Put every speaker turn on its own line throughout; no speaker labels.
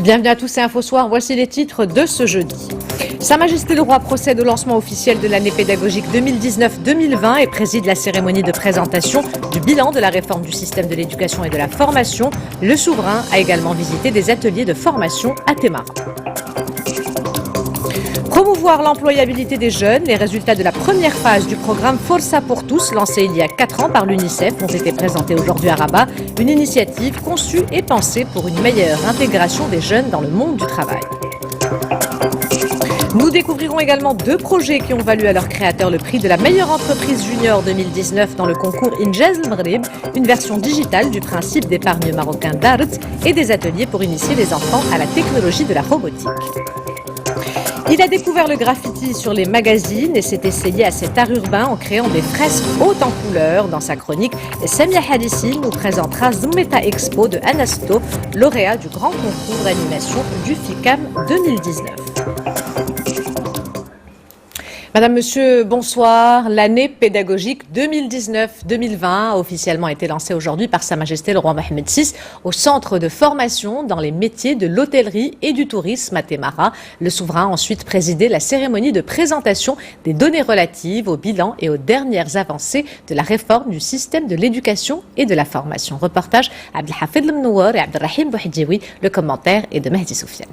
Bienvenue à tous et Info Soir, voici les titres de ce jeudi. Sa Majesté le Roi procède au lancement officiel de l'année pédagogique 2019-2020 et préside la cérémonie de présentation du bilan de la réforme du système de l'éducation et de la formation. Le souverain a également visité des ateliers de formation à Témara. Promouvoir l'employabilité des jeunes, les résultats de la première phase du programme Força pour tous, lancé il y a 4 ans par l'UNICEF, ont été présentés aujourd'hui à Rabat. Une initiative conçue et pensée pour une meilleure intégration des jeunes dans le monde du travail. Nous découvrirons également 2 projets qui ont valu à leurs créateurs le prix de la meilleure entreprise junior 2019 dans le concours Injaz al-Maghrib, une version digitale du principe d'épargne marocain d'Art et des ateliers pour initier les enfants à la technologie de la robotique. Il a découvert le graffiti sur les magazines et s'est essayé à cet art urbain en créant des fresques hautes en couleurs. Dans sa chronique, Samia Hadissi nous présentera Zmeta Expo de Anasto, lauréat du grand concours d'animation du FICAM 2019. Madame, Monsieur, bonsoir. L'année pédagogique 2019-2020 a officiellement été lancée aujourd'hui par Sa Majesté le Roi Mohammed VI au centre de formation dans les métiers de l'hôtellerie et du tourisme à Témara. Le souverain a ensuite présidé la cérémonie de présentation des données relatives au bilan et aux dernières avancées de la réforme du système de l'éducation et de la formation. Reportage Abdelhafid Lemnouar et Abdelrahim Bouhidjoui. Le commentaire est de Mehdi Soufiane.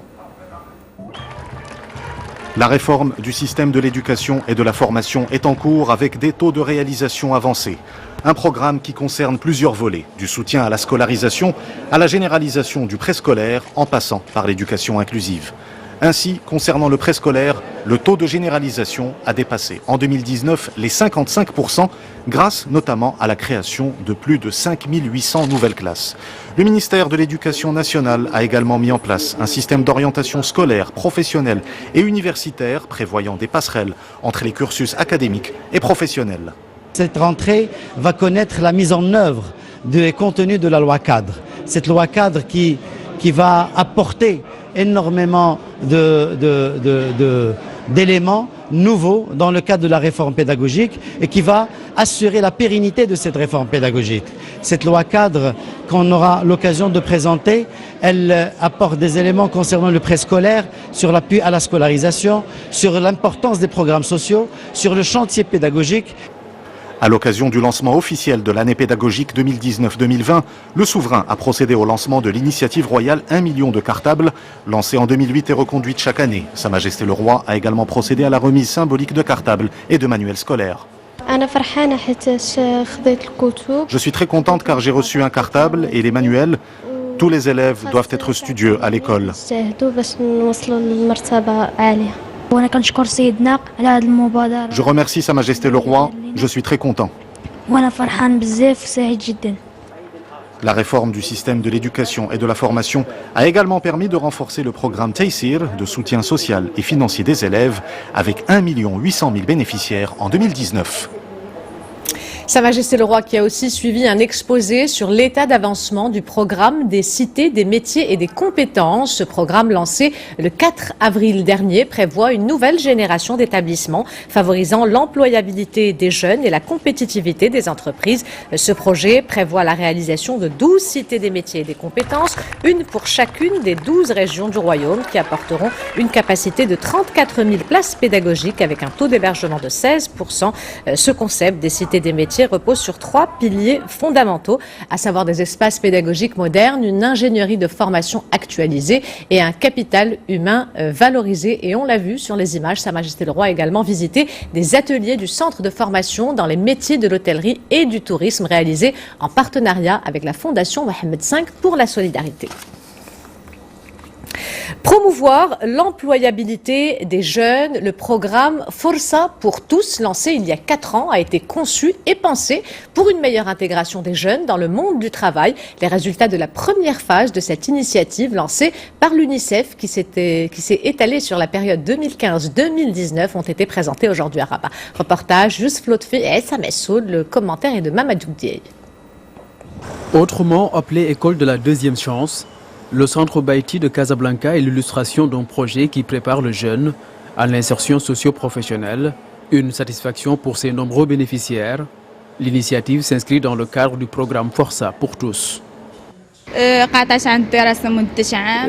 La réforme du système de l'éducation et de la formation est en cours avec des taux de réalisation avancés. Un programme qui concerne plusieurs volets, du soutien à la scolarisation à la généralisation du préscolaire en passant par l'éducation inclusive. Ainsi, concernant le préscolaire, le taux de généralisation a dépassé en 2019 les 55% grâce notamment à la création de plus de 5800 nouvelles classes. Le ministère de l'Éducation nationale a également mis en place un système d'orientation scolaire, professionnelle et universitaire prévoyant des passerelles entre les cursus académiques et professionnels.
Cette rentrée va connaître la mise en œuvre des contenus de la loi cadre. Cette loi cadre qui va apporter énormément d'éléments nouveaux dans le cadre de la réforme pédagogique et qui va assurer la pérennité de cette réforme pédagogique. Cette loi cadre qu'on aura l'occasion de présenter, elle apporte des éléments concernant le préscolaire, sur l'appui à la scolarisation, sur l'importance des programmes sociaux, sur le chantier pédagogique.
À l'occasion du lancement officiel de l'année pédagogique 2019-2020, le souverain a procédé au lancement de l'initiative royale 1 million de cartables, lancée en 2008 et reconduite chaque année. Sa Majesté le Roi a également procédé à la remise symbolique de cartables et de manuels scolaires. Je suis très contente car j'ai reçu un cartable et les manuels. Tous les élèves doivent être studieux à l'école. Je remercie Sa Majesté le Roi, je suis très content. La réforme du système de l'éducation et de la formation a également permis de renforcer le programme Taysir de soutien social et financier des élèves avec 1 800 000 bénéficiaires en 2019.
Sa Majesté le Roi qui a aussi suivi un exposé sur l'état d'avancement du programme des cités, des métiers et des compétences. Ce programme lancé le 4 avril dernier prévoit une nouvelle génération d'établissements favorisant l'employabilité des jeunes et la compétitivité des entreprises. Ce projet prévoit la réalisation de 12 cités des métiers et des compétences, une pour chacune des 12 régions du royaume qui apporteront une capacité de 34 000 places pédagogiques avec un taux d'hébergement de 16%. Ce concept des cités des métiers repose sur 3 piliers fondamentaux, à savoir des espaces pédagogiques modernes, une ingénierie de formation actualisée et un capital humain valorisé. Et on l'a vu sur les images, Sa Majesté le Roi a également visité des ateliers du centre de formation dans les métiers de l'hôtellerie et du tourisme réalisés en partenariat avec la Fondation Mohammed V pour la solidarité. Promouvoir l'employabilité des jeunes, le programme Força pour tous, lancé il y a 4 ans, a été conçu et pensé pour une meilleure intégration des jeunes dans le monde du travail. Les résultats de la première phase de cette initiative lancée par l'UNICEF qui s'est étalée sur la période 2015-2019 ont été présentés aujourd'hui à Rabat. Reportage Youssef Lotfi et Essa Messoud, le commentaire est de Mamadou Dieye.
Autrement appelé École de la deuxième chance, le centre Baïti de Casablanca est l'illustration d'un projet qui prépare le jeune à l'insertion socio-professionnelle, une satisfaction pour ses nombreux bénéficiaires. L'initiative s'inscrit dans le cadre du programme Força pour tous.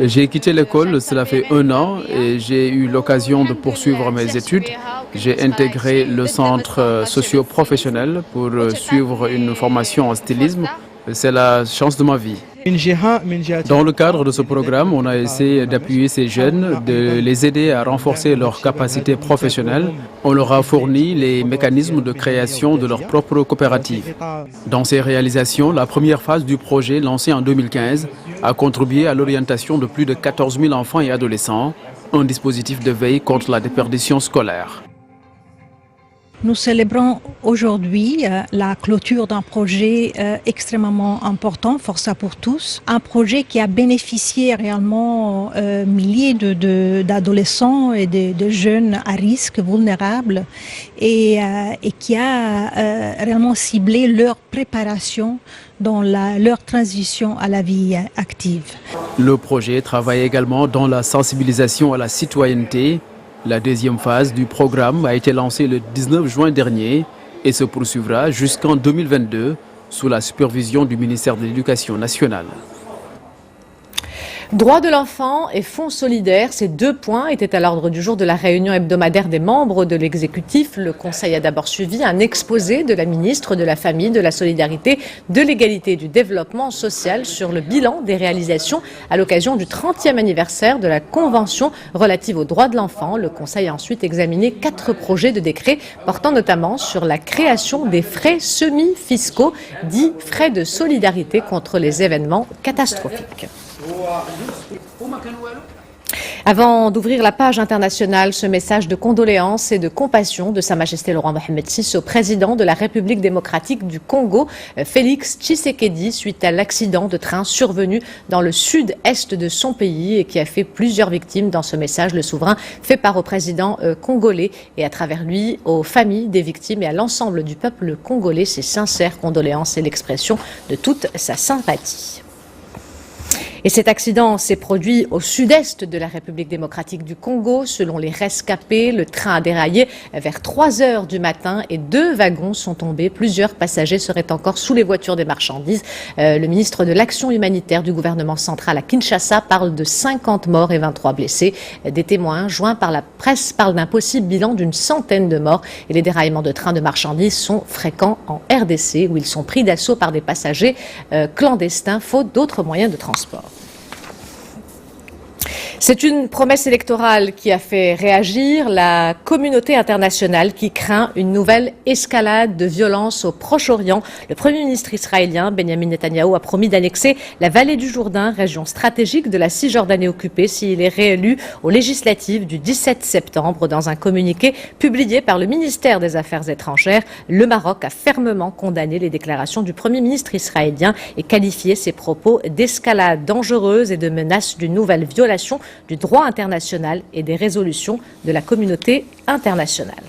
J'ai quitté l'école, cela fait 1 an, et j'ai eu l'occasion de poursuivre mes études. J'ai intégré le centre socio-professionnel pour suivre une formation en stylisme. C'est la chance de ma vie. Dans le cadre de ce programme, on a essayé d'appuyer ces jeunes, de les aider à renforcer leurs capacités professionnelles. On leur a fourni les mécanismes de création de leur propre coopérative. Dans ces réalisations, la première phase du projet, lancé en 2015, a contribué à l'orientation de plus de 14 000 enfants et adolescents, un dispositif de veille contre la déperdition scolaire.
Nous célébrons aujourd'hui la clôture d'un projet extrêmement important, Força pour tous, un projet qui a bénéficié réellement milliers d'adolescents et de jeunes à risque, vulnérables, et qui a réellement ciblé leur préparation dans leur transition à la vie active.
Le projet travaille également dans la sensibilisation à la citoyenneté. La deuxième phase du programme a été lancée le 19 juin dernier et se poursuivra jusqu'en 2022 sous la supervision du ministère de l'Éducation nationale.
Droits de l'enfant et fonds solidaires, ces 2 points étaient à l'ordre du jour de la réunion hebdomadaire des membres de l'exécutif. Le Conseil a d'abord suivi un exposé de la ministre de la Famille, de la Solidarité, de l'Égalité et du Développement social sur le bilan des réalisations à l'occasion du 30e anniversaire de la Convention relative aux droits de l'enfant. Le Conseil a ensuite examiné 4 projets de décret portant notamment sur la création des frais semi-fiscaux, dits frais de solidarité contre les événements catastrophiques. Avant d'ouvrir la page internationale, ce message de condoléances et de compassion de Sa Majesté le roi Mohamed VI au président de la République démocratique du Congo, Félix Tshisekedi, suite à l'accident de train survenu dans le sud-est de son pays et qui a fait plusieurs victimes. Dans ce message, le souverain fait part au président congolais et à travers lui aux familles des victimes et à l'ensemble du peuple congolais ses sincères condoléances et l'expression de toute sa sympathie. Et cet accident s'est produit au sud-est de la République démocratique du Congo. Selon les rescapés, le train a déraillé vers 3 heures du matin et 2 wagons sont tombés. Plusieurs passagers seraient encore sous les voitures des marchandises. Le ministre de l'Action humanitaire du gouvernement central à Kinshasa parle de 50 morts et 23 blessés. Des témoins joints par la presse parlent d'un possible bilan d'une centaine de morts. Et les déraillements de trains de marchandises sont fréquents en RDC où ils sont pris d'assaut par des passagers clandestins faute d'autres moyens de transport. C'est une promesse électorale qui a fait réagir la communauté internationale qui craint une nouvelle escalade de violence au Proche-Orient. Le Premier ministre israélien Benjamin Netanyahou a promis d'annexer la vallée du Jourdain, région stratégique de la Cisjordanie occupée, s'il est réélu aux législatives du 17 septembre. Dans un communiqué publié par le ministère des Affaires étrangères, le Maroc a fermement condamné les déclarations du Premier ministre israélien et qualifié ses propos d'escalade dangereuse et de menace d'une nouvelle violation du droit international et des résolutions de la communauté internationale.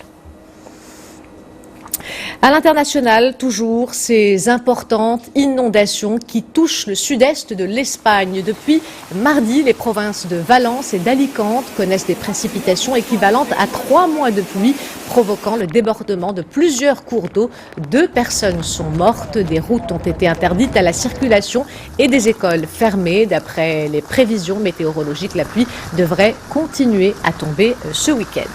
À l'international, toujours, ces importantes inondations qui touchent le sud-est de l'Espagne. Depuis mardi, les provinces de Valence et d'Alicante connaissent des précipitations équivalentes à 3 mois de pluie, provoquant le débordement de plusieurs cours d'eau. 2 personnes sont mortes, des routes ont été interdites à la circulation et des écoles fermées. D'après les prévisions météorologiques, la pluie devrait continuer à tomber ce week-end.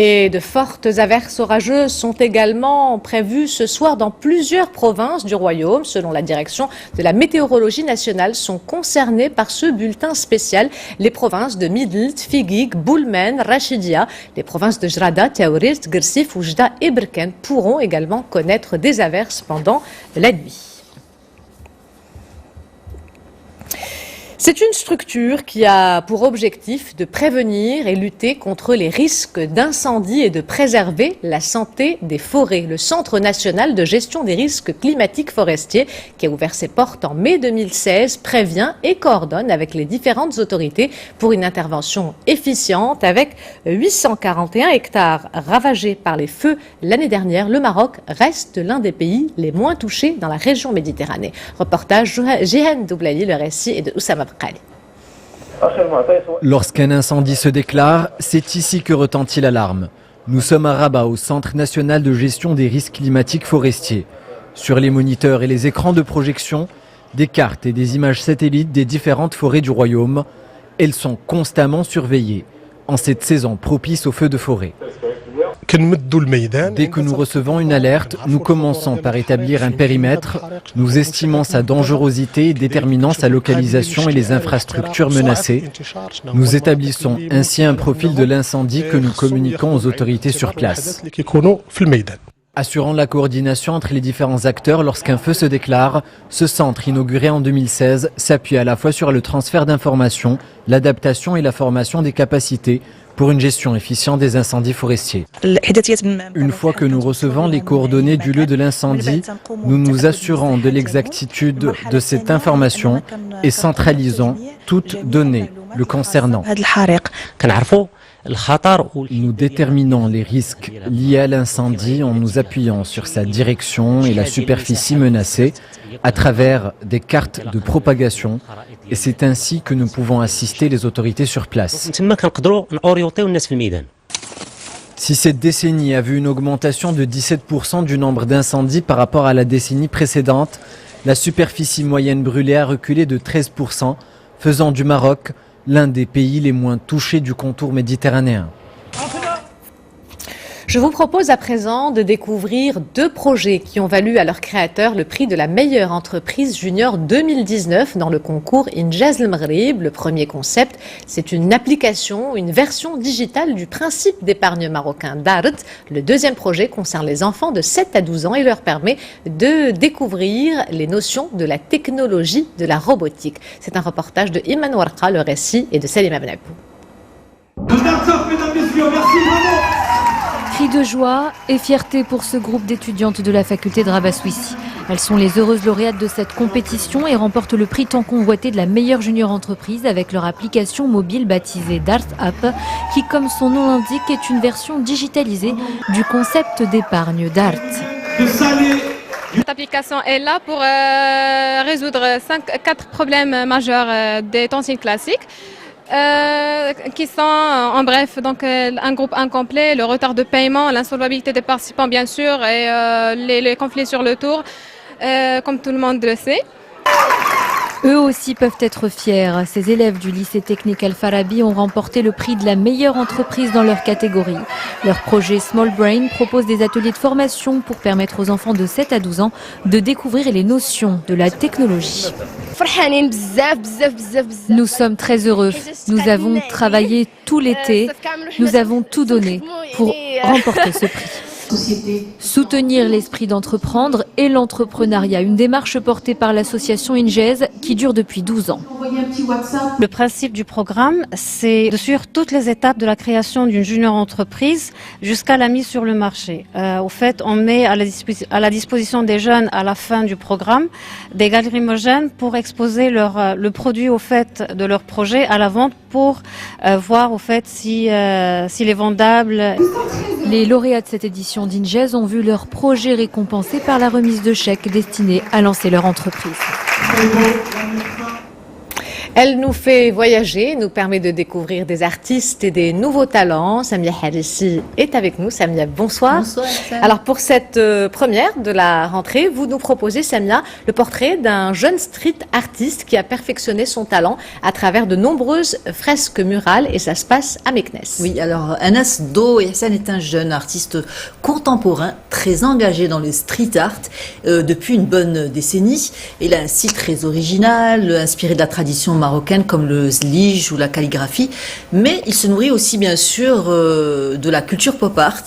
Et de fortes averses orageuses sont également prévues ce soir dans plusieurs provinces du royaume. Selon la direction de la météorologie nationale, sont concernées par ce bulletin spécial les provinces de Midelt, Figig, Boulmen, Rachidia. Les provinces de Jrada, Taourirt, Gersif, Oujda et Birken pourront également connaître des averses pendant la nuit. C'est une structure qui a pour objectif de prévenir et lutter contre les risques d'incendie et de préserver la santé des forêts. Le Centre national de gestion des risques climatiques forestiers, qui a ouvert ses portes en mai 2016, prévient et coordonne avec les différentes autorités pour une intervention efficiente. Avec 841 hectares ravagés par les feux l'année dernière, le Maroc reste l'un des pays les moins touchés dans la région Méditerranée. Reportage Jihen Doublali, le récit est de Oussama Bkhali.
Lorsqu'un incendie se déclare, c'est ici que retentit l'alarme. Nous sommes à Rabat, au Centre national de gestion des risques climatiques forestiers. Sur les moniteurs et les écrans de projection, des cartes et des images satellites des différentes forêts du royaume. Elles sont constamment surveillées, en cette saison propice aux feux de forêt. Dès que nous recevons une alerte, nous commençons par établir un périmètre. Nous estimons sa dangerosité et déterminons sa localisation et les infrastructures menacées. Nous établissons ainsi un profil de l'incendie que nous communiquons aux autorités sur place. Assurant la coordination entre les différents acteurs lorsqu'un feu se déclare, ce centre inauguré en 2016 s'appuie à la fois sur le transfert d'informations, l'adaptation et la formation des capacités pour une gestion efficiente des incendies forestiers. Une fois que nous recevons les coordonnées du lieu de l'incendie, nous nous assurons de l'exactitude de cette information et centralisons toute donnée le concernant. Nous déterminons les risques liés à l'incendie en nous appuyant sur sa direction et la superficie menacée à travers des cartes de propagation, et c'est ainsi que nous pouvons assister les autorités sur place. Si cette décennie a vu une augmentation de 17% du nombre d'incendies par rapport à la décennie précédente, la superficie moyenne brûlée a reculé de 13%, faisant du Maroc l'un des pays les moins touchés du contour méditerranéen.
Je vous propose à présent de découvrir deux projets qui ont valu à leurs créateurs le prix de la meilleure entreprise junior 2019 dans le concours Injaz El Maghrib. Le premier concept, c'est une application, une version digitale du principe d'épargne marocain Dart. Le deuxième projet concerne les enfants de 7 à 12 ans et leur permet de découvrir les notions de la technologie de la robotique. C'est un reportage de Iman Warqa, le récit est de Salima Benabou.
Cris de joie et fierté pour ce groupe d'étudiantes de la faculté de Rabat Souissi. Elles sont les heureuses lauréates de cette compétition et remportent le prix tant convoité de la meilleure junior entreprise avec leur application mobile baptisée Dart App, qui, comme son nom l'indique, est une version digitalisée du concept d'épargne Dart.
Cette application est là pour résoudre 4 problèmes majeurs des tontines classiques. Qui sont en bref donc un groupe incomplet, le retard de paiement, l'insolvabilité des participants bien sûr et les conflits sur le tour, comme tout le monde le sait.
Eux aussi peuvent être fiers. Ces élèves du lycée technique Al-Farabi ont remporté le prix de la meilleure entreprise dans leur catégorie. Leur projet Small Brain propose des ateliers de formation pour permettre aux enfants de 7 à 12 ans de découvrir les notions de la technologie. Nous sommes très heureux. Nous avons travaillé tout l'été. Nous avons tout donné pour remporter ce prix. Soutenir l'esprit d'entreprendre et l'entrepreneuriat, une démarche portée par l'association Injaz qui dure depuis 12 ans.
Le principe du programme, c'est de suivre toutes les étapes de la création d'une junior entreprise jusqu'à la mise sur le marché. Au fait, on met à la disposition des jeunes à la fin du programme des galeries homogènes pour exposer le produit au fait de leur projet à la vente pour voir au fait s'il est vendable.
Les lauréats de cette édition d'Injaz ont vu leur projet récompensé par la remise de chèques destinés à lancer leur entreprise.
Elle nous fait voyager, nous permet de découvrir des artistes et des nouveaux talents. Samia Harissi est avec nous. Samia, bonsoir.
Bonsoir.
Alors pour cette première de la rentrée, vous nous proposez, Samia, le portrait d'un jeune street artiste qui a perfectionné son talent à travers de nombreuses fresques murales et ça se passe à Meknes.
Oui, alors Anas Do Ihsan est un jeune artiste contemporain très engagé dans le street art depuis une bonne décennie. Il a un style très original, inspiré de la tradition marocaine comme le zlige ou la calligraphie, mais il se nourrit aussi bien sûr de la culture pop art.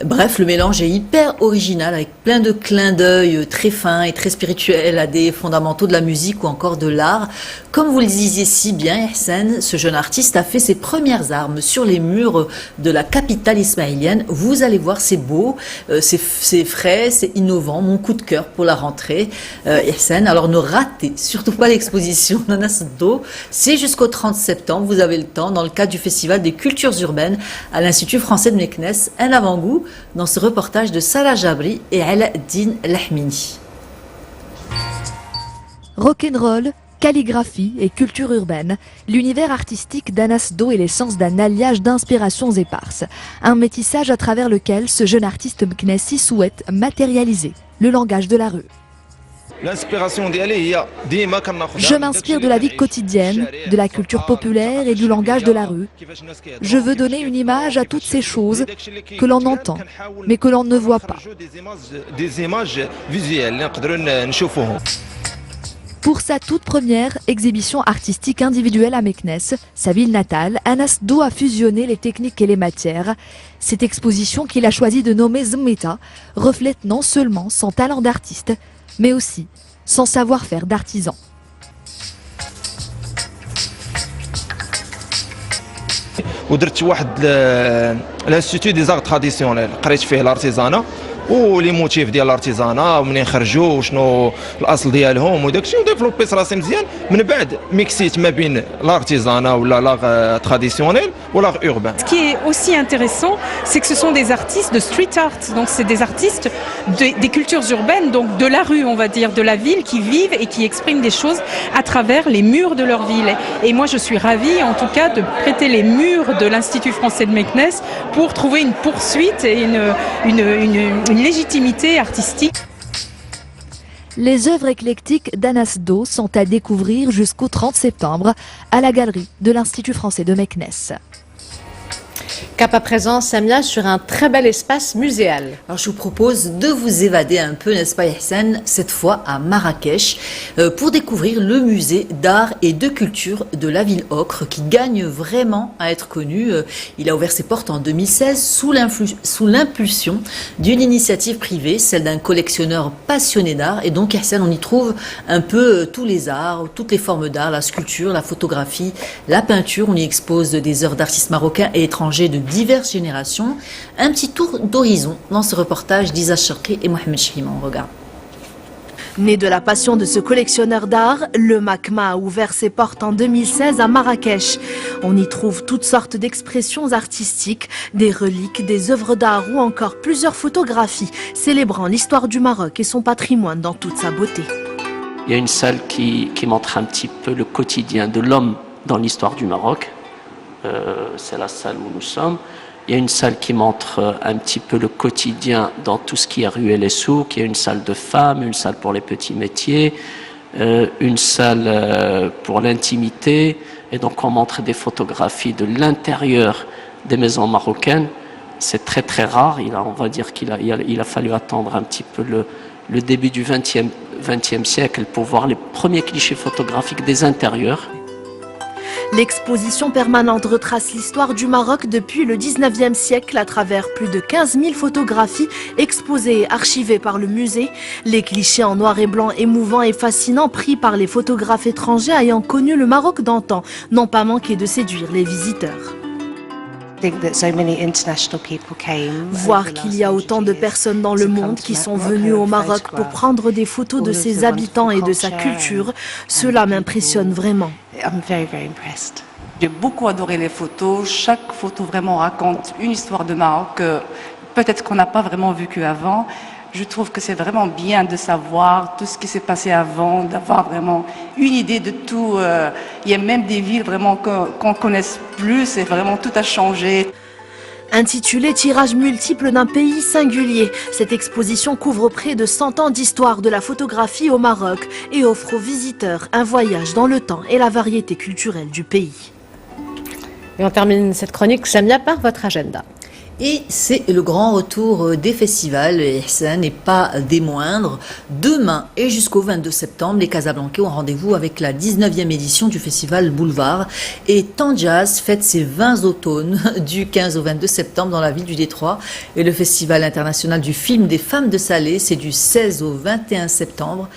Bref, le mélange est hyper original avec plein de clins d'œil très fins et très spirituels à des fondamentaux de la musique ou encore de l'art. Comme vous le disiez si bien, Ihsan, ce jeune artiste a fait ses premières armes sur les murs de la capitale ismaélienne. Vous allez voir, c'est beau, c'est frais, c'est innovant. Mon coup de cœur pour la rentrée, Ihsan. Alors ne ratez surtout pas l'exposition Anas Do. C'est jusqu'au 30 septembre. Vous avez le temps dans le cadre du Festival des cultures urbaines à l'Institut français de Meknes. Un avant-goût dans ce reportage de Salah Jabri et Aladdin Lahmini.
Rock'n'roll,
Calligraphie et culture urbaine, l'univers artistique d'Anas Do est l'essence d'un alliage d'inspirations éparses. Un métissage à travers lequel ce jeune artiste meknessi souhaite matérialiser le langage de la rue. Je m'inspire de la vie quotidienne, de la culture populaire et du langage de la rue. Je veux donner une image à toutes ces choses que l'on entend, mais que l'on ne voit pas. Pour sa toute première exhibition artistique individuelle à Meknès, sa ville natale, Anas Do a fusionné les techniques et les matières. Cette exposition qu'il a choisi de nommer Zmita reflète non seulement son talent d'artiste, mais aussi son savoir-faire d'artisan.
ودرت واحد الانستيتو دي زارت تراديسيونيل قريت فيه الارتيزانا ولي موتيف ديال الارتيزانا ومنين خرجوا وشنو الاصل ديالهم وداكشي وديفلوبيت راسي مزيان من بعد ميكسيت ما بين الارتيزانا ولا لاغ تراديسيونيل ولاغ urbain.
Ce qui est aussi intéressant, c'est que ce sont des artistes de street art, donc c'est des artistes des cultures urbaines, donc de la rue, on va dire, de la ville, qui vivent et qui expriment des choses à travers les murs de leur ville. Et moi je suis ravie en tout cas de prêter les murs de l'Institut français de Meknès pour trouver une poursuite et une légitimité artistique.
Les œuvres éclectiques d'Anas Do sont à découvrir jusqu'au 30 septembre à la galerie de l'Institut français de Meknès.
Cap à présent, Samia, sur un très bel espace muséal.
Alors je vous propose de vous évader un peu, n'est-ce pas Ihsan, cette fois à Marrakech, pour découvrir le musée d'art et de culture de la ville ocre qui gagne vraiment à être connu. Il a ouvert ses portes en 2016 sous l'impulsion d'une initiative privée, celle d'un collectionneur passionné d'art. Et donc Ihsan, on y trouve un peu tous les arts, toutes les formes d'art, la sculpture, la photographie, la peinture. On y expose des œuvres d'artistes marocains et étrangers de diverses générations. Un petit tour d'horizon dans ce reportage d'Isa Sharqi et Mohamed Chihima. On regarde.
Né de la passion de ce collectionneur d'art, le MACMA a ouvert ses portes en 2016 à Marrakech. On y trouve toutes sortes d'expressions artistiques, des reliques, des œuvres d'art ou encore plusieurs photographies célébrant l'histoire du Maroc et son patrimoine dans toute sa beauté.
Il y a une salle qui montre un petit peu le quotidien de l'homme dans l'histoire du Maroc. C'est la salle où nous sommes. Il y a une salle qui montre un petit peu le quotidien dans tout ce qui est rue et les souks. Il y a une salle de femmes, une salle pour les petits métiers, une salle pour l'intimité. Et donc on montre des photographies de l'intérieur des maisons marocaines. C'est très très rare. On va dire qu'il a fallu attendre un petit peu le début du XXe siècle pour voir les premiers clichés photographiques des intérieurs.
L'exposition permanente retrace l'histoire du Maroc depuis le 19e siècle à travers plus de 15 000 photographies exposées et archivées par le musée. Les clichés en noir et blanc émouvants et fascinants pris par les photographes étrangers ayant connu le Maroc d'antan n'ont pas manqué de séduire les visiteurs. Voir qu'il y a autant de personnes dans le monde qui sont venues au Maroc pour prendre des photos de ses habitants et de sa culture, cela m'impressionne vraiment.
J'ai beaucoup adoré les photos. Chaque photo vraiment raconte une histoire de Maroc, peut-être qu'on n'a pas vraiment vécu avant. Je trouve que c'est vraiment bien de savoir tout ce qui s'est passé avant, d'avoir vraiment une idée de tout. Il y a même des villes vraiment qu'on ne connaisse plus, et vraiment tout a changé.
Intitulée Tirage multiple d'un pays singulier, cette exposition couvre près de 100 ans d'histoire de la photographie au Maroc et offre aux visiteurs un voyage dans le temps et la variété culturelle du pays.
Et on termine cette chronique, Samia, par votre agenda.
Et c'est le grand retour des festivals, Ihsan, et pas des moindres. Demain et jusqu'au 22 septembre, les Casablancais ont rendez-vous avec la 19e édition du festival Boulevard. Et Tanjaz fête ses 20 automnes du 15 au 22 septembre dans la ville du Détroit. Et le festival international du film des femmes de Salé, c'est du 16 au 21 septembre.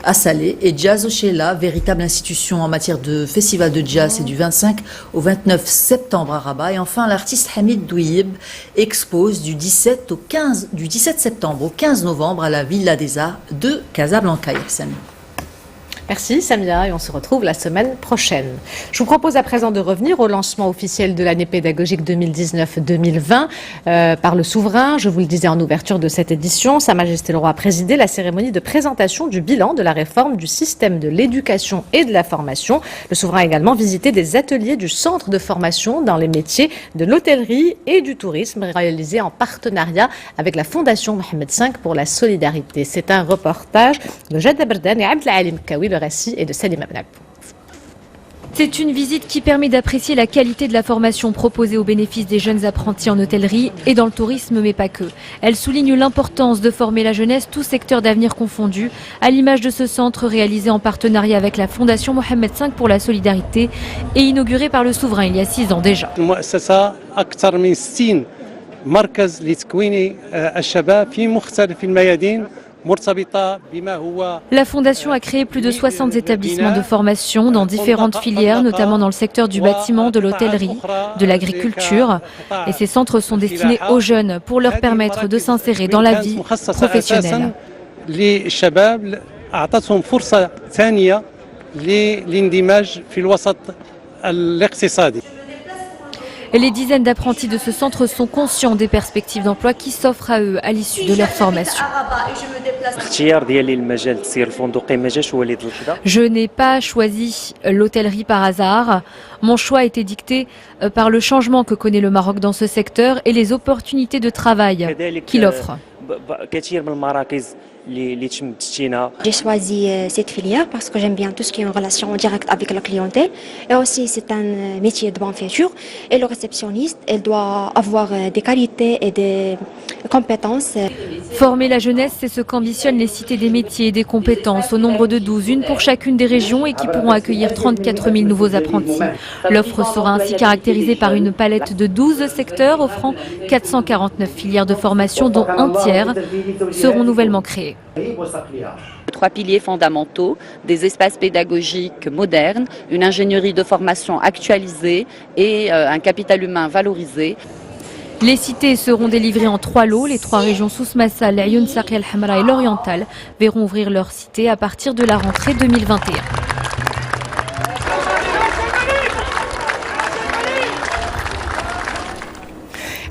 À Salé, et Jazz Oshela, véritable institution en matière de festival de jazz, c'est du 25 au 29 septembre à Rabat. Et enfin, l'artiste Hamid Douib expose du 17 septembre au 15 novembre à la Villa des Arts de Casablanca.
Merci Samia et on se retrouve la semaine prochaine. Je vous propose à présent de revenir au lancement officiel de l'année pédagogique 2019-2020 par le souverain. Je vous le disais en ouverture de cette édition, Sa Majesté le Roi a présidé la cérémonie de présentation du bilan de la réforme du système de l'éducation et de la formation. Le souverain a également visité des ateliers du centre de formation dans les métiers de l'hôtellerie et du tourisme réalisés en partenariat avec la Fondation Mohamed V pour la solidarité. C'est un reportage de Jadda Berdan et Abdelalim Kawi, le récit est de Salima Benab.
C'est une visite qui permet d'apprécier la qualité de la formation proposée au bénéfice des jeunes apprentis en hôtellerie et dans le tourisme, mais pas que. Elle souligne l'importance de former la jeunesse, tous secteurs d'avenir confondus, à l'image de ce centre réalisé en partenariat avec la Fondation Mohamed V pour la solidarité et inauguré par le souverain il y a 6 ans déjà.
مركز لتكوين الشباب في مختلف الميادين.
La Fondation a créé plus de 60 établissements de formation dans différentes filières, notamment dans le secteur du bâtiment, de l'hôtellerie, de l'agriculture. Et ces centres sont destinés aux jeunes pour leur permettre de s'insérer dans la vie professionnelle. Et les dizaines d'apprentis de ce centre sont conscients des perspectives d'emploi qui s'offrent à eux à l'issue de leur formation. Je n'ai pas choisi l'hôtellerie par hasard. Mon choix a été dicté par le changement que connaît le Maroc dans ce secteur et les opportunités de travail qu'il offre.
J'ai choisi cette filière parce que j'aime bien tout ce qui est en relation directe avec la clientèle. Et aussi, c'est un métier de bonne futur. Et le réceptionniste, elle doit avoir des qualités et des compétences.
Former la jeunesse, c'est ce qu'ambitionnent les cités des métiers et des compétences, au nombre de 12, une pour chacune des régions et qui pourront accueillir 34 000 nouveaux apprentis. L'offre sera ainsi caractérisée par une palette de 12 secteurs offrant 449 filières de formation, dont un tiers seront nouvellement créés.
3 piliers fondamentaux, des espaces pédagogiques modernes, une ingénierie de formation actualisée et un capital humain valorisé.
Les cités seront délivrées en 3 lots. Les 3 régions Souss-Massa, Laayoune, Sarkia El Hamra et l'Oriental verront ouvrir leurs cités à partir de la rentrée 2021.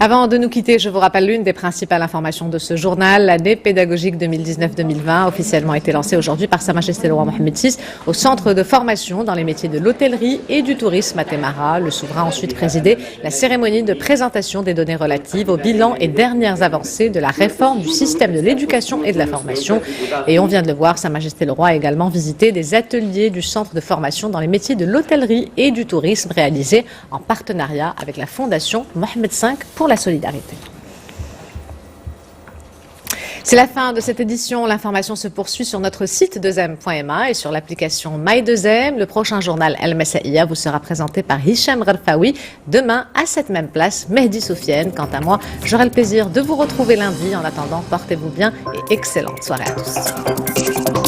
Avant de nous quitter, je vous rappelle l'une des principales informations de ce journal. L'année pédagogique 2019-2020 a officiellement été lancée aujourd'hui par Sa Majesté le Roi Mohamed VI au centre de formation dans les métiers de l'hôtellerie et du tourisme à Témara. Le souverain a ensuite présidé la cérémonie de présentation des données relatives au bilan et dernières avancées de la réforme du système de l'éducation et de la formation. Et on vient de le voir, Sa Majesté le Roi a également visité des ateliers du centre de formation dans les métiers de l'hôtellerie et du tourisme réalisés en partenariat avec la Fondation Mohamed V pour la solidarité. C'est la fin de cette édition. L'information se poursuit sur notre site 2m.ma et sur l'application My2m. Le prochain journal El Messaïa vous sera présenté par Hicham Gharfaoui demain à cette même place. Mehdi Soufiane. Quant à moi, j'aurai le plaisir de vous retrouver lundi. En attendant, portez-vous bien et excellente soirée à tous.